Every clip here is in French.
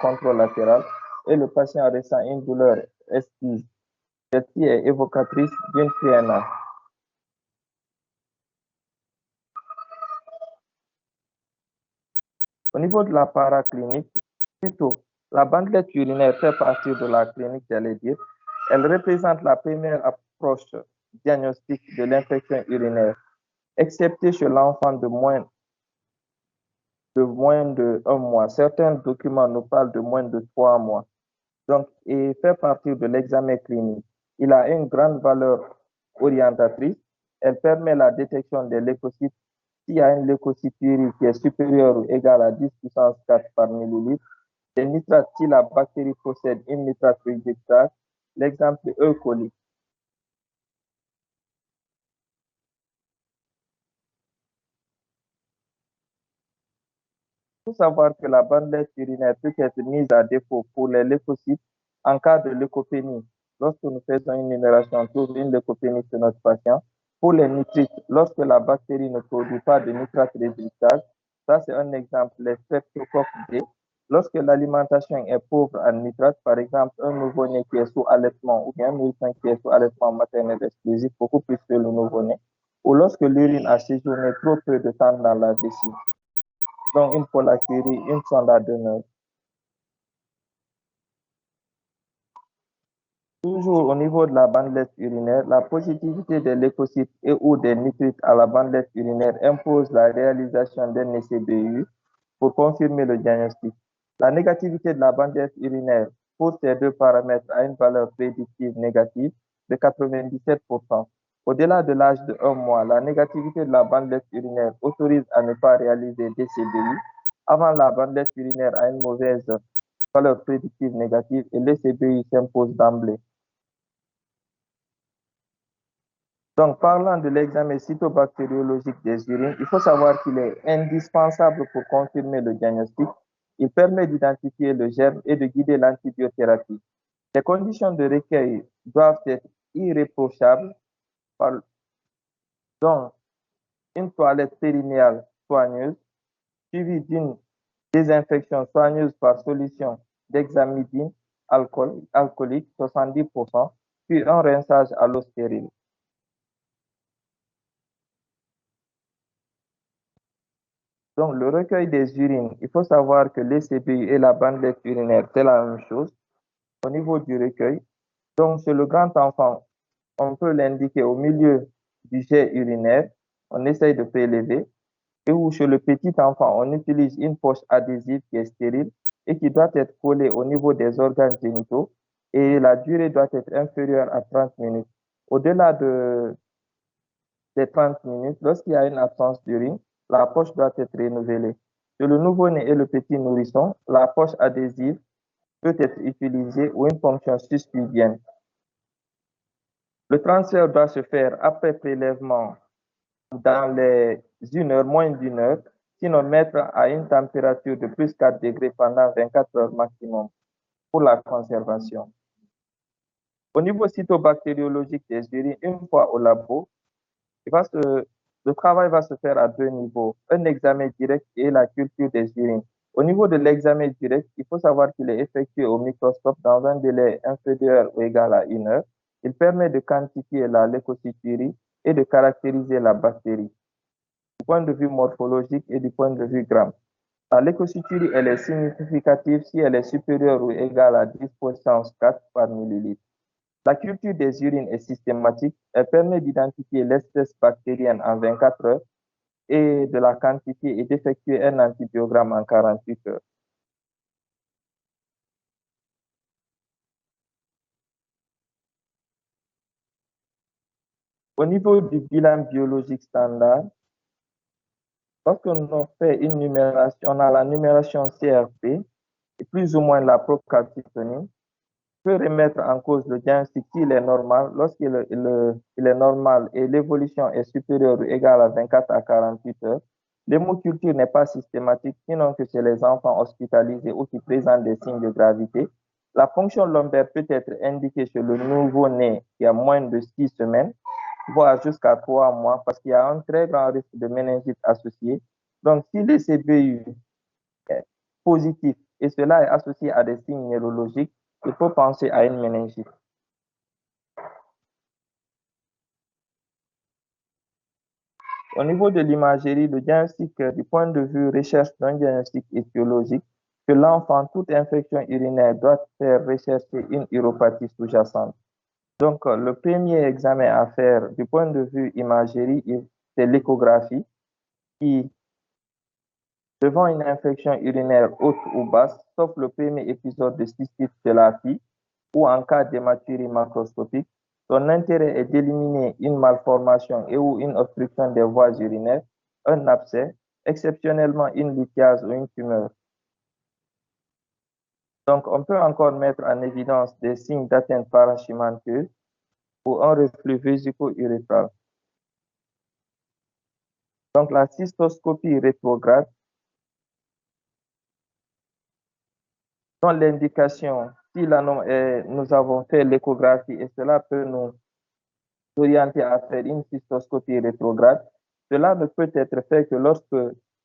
contralatéral et le patient ressent une douleur esquisse. Celle-ci est évocatrice d'une PNA. Au niveau de la paraclinique, plutôt, la bandelette urinaire fait partie de la clinique, j'allais dire. Elle représente la première approche diagnostique de l'infection urinaire, excepté chez l'enfant de moins de 1 mois. Certains documents nous parlent de moins de 3 mois. Donc, il fait partie de l'examen clinique. Il a une grande valeur orientatrice. Elle permet la détection des leucocytes. S'il y a une leucocyturie qui est supérieure ou égale à 10 puissance 4 par millilitre, les nitrates, si la bactérie possède une nitrate réductase, l'exemple E. coli. Il faut savoir que la bandelette urinaire peut être mise à défaut pour les leucocytes en cas de leucopénie. Lorsque nous faisons une numération autour d'une leucopénie sur notre patient, pour les nitrites, lorsque la bactérie ne produit pas de nitrate résultase, ça c'est un exemple, les streptocoques D. Lorsque l'alimentation est pauvre en nitrate, par exemple un nouveau-né qui est sous allaitement ou bien un nourrisson qui est sous allaitement maternel exclusif, beaucoup plus que le nouveau-né, ou lorsque l'urine a séjourné trop peu de temps dans la vessie. Donc, une pollacurie, une sonde à demeure. Toujours au niveau de la bandelette urinaire, la positivité des leucocytes et ou des nitrites à la bandelette urinaire impose la réalisation d'un ECBU pour confirmer le diagnostic. La négativité de la bandelette urinaire pour ces deux paramètres a une valeur prédictive négative de 97%. Au-delà de l'âge de 1 mois, la négativité de la bandelette urinaire autorise à ne pas réaliser d'ECBU. Avant, la bandelette urinaire a une mauvaise valeur prédictive négative et l'ECBU s'impose d'emblée. Donc, parlant de l'examen cytobactériologique des urines, il faut savoir qu'il est indispensable pour confirmer le diagnostic. Il permet d'identifier le germe et de guider l'antibiothérapie. Les conditions de recueil doivent être irréprochables, dont une toilette périnéale soigneuse, suivie d'une désinfection soigneuse par solution d'hexamidine alcoolique 70%, puis un rinçage à l'eau stérile. Donc, le recueil des urines, il faut savoir que l'ECBU et la bandelette urinaire, c'est la même chose au niveau du recueil. Donc, chez le grand enfant, on peut l'indiquer au milieu du jet urinaire, on essaye de prélever. Et où chez le petit enfant, on utilise une poche adhésive qui est stérile et qui doit être collée au niveau des organes génitaux et la durée doit être inférieure à 30 minutes. Au-delà des 30 minutes, lorsqu'il y a une absence d'urine, la poche doit être renouvelée. Chez le nouveau-né et le petit nourrisson, la poche adhésive peut être utilisée ou une fonction suspubienne. Le transfert doit se faire après prélèvement dans les 1 heure, moins d'1 heure, sinon mettre à une température de plus 4 degrés pendant 24 heures maximum pour la conservation. Au niveau cytobactériologique des urines, une fois au labo, le travail va se faire à 2 niveaux, un examen direct et la culture des urines. Au niveau de l'examen direct, il faut savoir qu'il est effectué au microscope dans un délai inférieur ou égal à 1 heure. Il permet de quantifier la leucocyturie et de caractériser la bactérie du point de vue morphologique et du point de vue gramme. La leucocyturie, elle est significative si elle est supérieure ou égale à 10 puissance 4 par millilitre. La culture des urines est systématique. Elle permet d'identifier l'espèce bactérienne en 24 heures et de la quantifier et d'effectuer un antibiogramme en 48 heures. Au niveau du bilan biologique standard, lorsqu'on fait une numération, on a la numération CRP et plus ou moins la procalcitonie, peut remettre en cause le diagnostic s'il est normal. Lorsqu'il est normal et l'évolution est supérieure ou égale à 24 à 48 heures, l'hémoculture n'est pas systématique, sinon que chez les enfants hospitalisés ou qui présentent des signes de gravité. La fonction lombaire peut être indiquée chez le nouveau-né qui a moins de 6 semaines, voire jusqu'à 3 mois, parce qu'il y a un très grand risque de méningite associé. Donc, si le CBU est positif et cela est associé à des signes neurologiques, il faut penser à une méningite. Au niveau de l'imagerie, le diagnostic du point de vue recherche d'un diagnostic étiologique, que l'enfant, toute infection urinaire doit faire rechercher une uropathie sous-jacente. Donc, le premier examen à faire du point de vue imagerie, c'est l'échographie qui, devant une infection urinaire haute ou basse, sauf le premier épisode de cystite de la fille, ou en cas d'hématurie macroscopique, son intérêt est d'éliminer une malformation et ou une obstruction des voies urinaires, un abcès, exceptionnellement une lithiase ou une tumeur. Donc, on peut encore mettre en évidence des signes d'atteinte parenchymanteuse ou un reflux vésico-urétral. Donc, la cystoscopie rétrograde, dans l'indication, si nous avons fait l'échographie et cela peut nous orienter à faire une cystoscopie rétrograde, cela ne peut être fait que lorsque,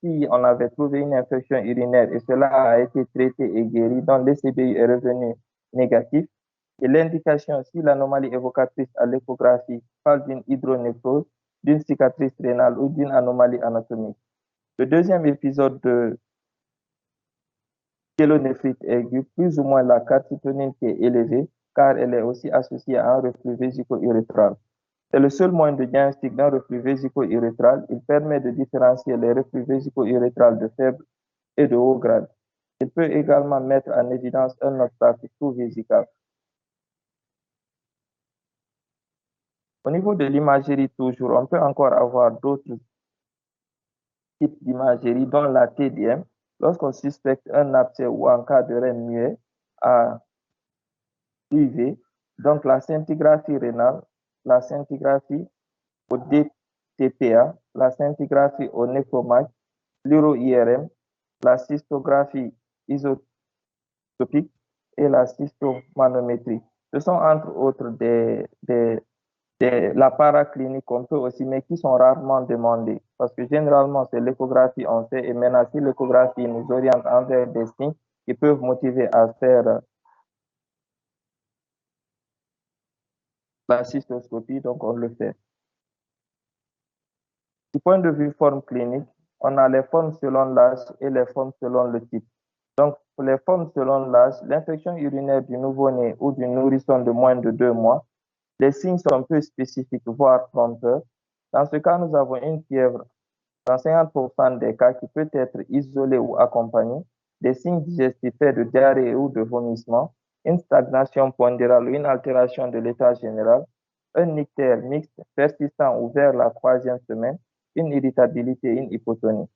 si on avait trouvé une infection urinaire et cela a été traité et guéri, donc l'ECBU est revenu négatif, et l'indication, si l'anomalie évocatrice à l'échographie parle d'une hydronécrose, d'une cicatrice rénale ou d'une anomalie anatomique. Le deuxième épisode de pyélonéphrite aiguë, plus ou moins la calcitonine qui est élevée, car elle est aussi associée à un reflux vésico-urétral. C'est le seul moyen de diagnostic d'un reflux vésico-urétral. Il permet de différencier les reflux vésico-urétrales de faible et de haut grade. Il peut également mettre en évidence un obstacle sous-vésical. Au niveau de l'imagerie toujours, on peut encore avoir d'autres types d'imagerie, dont la TDM, lorsqu'on suspecte un abcès ou en cas de rein muet à UV, donc la scintigraphie rénale, la scintigraphie au DTPA, la scintigraphie au nécromag, l'uro-IRM, la cystographie isotopique et la cystomanométrie. Ce sont entre autres la paraclinique qu'on peut aussi, mais qui sont rarement demandées. Parce que généralement, c'est l'échographie on fait, et maintenant, si l'échographie nous oriente envers des signes qui peuvent motiver à faire la cystoscopie, donc on le fait. Du point de vue forme clinique, on a les formes selon l'âge et les formes selon le type. Donc, pour les formes selon l'âge, l'infection urinaire du nouveau-né ou du nourrisson de moins de 2 mois, les signes sont peu spécifiques, voire trompeurs. Dans ce cas, nous avons une fièvre dans 50% des cas qui peut être isolée ou accompagnée, des signes digestifs de diarrhée ou de vomissement, une stagnation pondérale ou une altération de l'état général, un ictère mixte persistant ou vers la 3e semaine, une irritabilité, une hypotonie.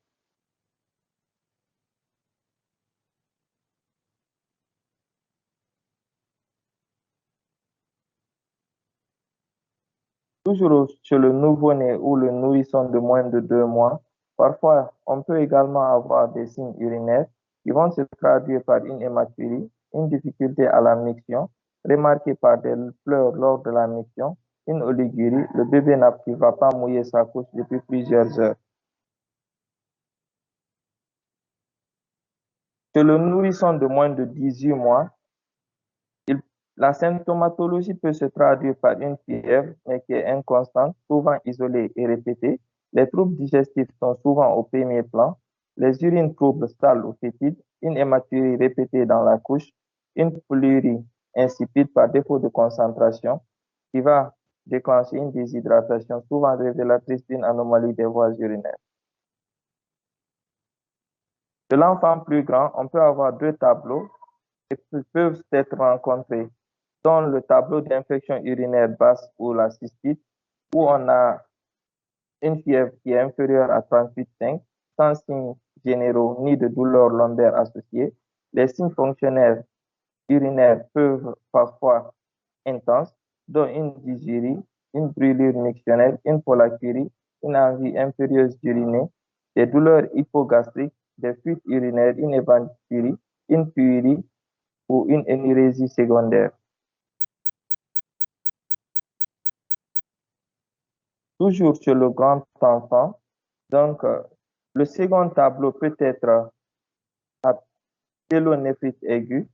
Toujours chez le nouveau-né ou le nourrisson de moins de 2 mois, parfois on peut également avoir des signes urinaires qui vont se traduire par une hématurie, une difficulté à la miction, remarquée par des pleurs lors de la miction, une oligurie, le bébé ne va pas mouiller sa couche depuis plusieurs heures. Chez le nourrisson de moins de 18 mois, la symptomatologie peut se traduire par une fièvre, mais qui est inconstante, souvent isolée et répétée. Les troubles digestifs sont souvent au premier plan. Les urines troubles, sales ou fétides, une hématurie répétée dans la couche, une plurie insipide par défaut de concentration, qui va déclencher une déshydratation souvent révélatrice d'une anomalie des voies urinaires. De l'enfant plus grand, on peut avoir 2 tableaux qui peuvent être rencontrés dans le tableau d'infection urinaire basse ou la cystite, où on a une fièvre qui est inférieure à 38,5, sans signes généraux ni de douleur lombaire associée. Les signes fonctionnels urinaires peuvent parfois intenses, dont une dysurie, une brûlure mictionnelle, une polacurie, une envie impérieuse d'uriner, des douleurs hypogastriques, des fuites urinaires, une éventurie, une pyurie ou une énurésie secondaire. Toujours sur le grand enfant, donc le second tableau peut être pyélonéphrite aiguë,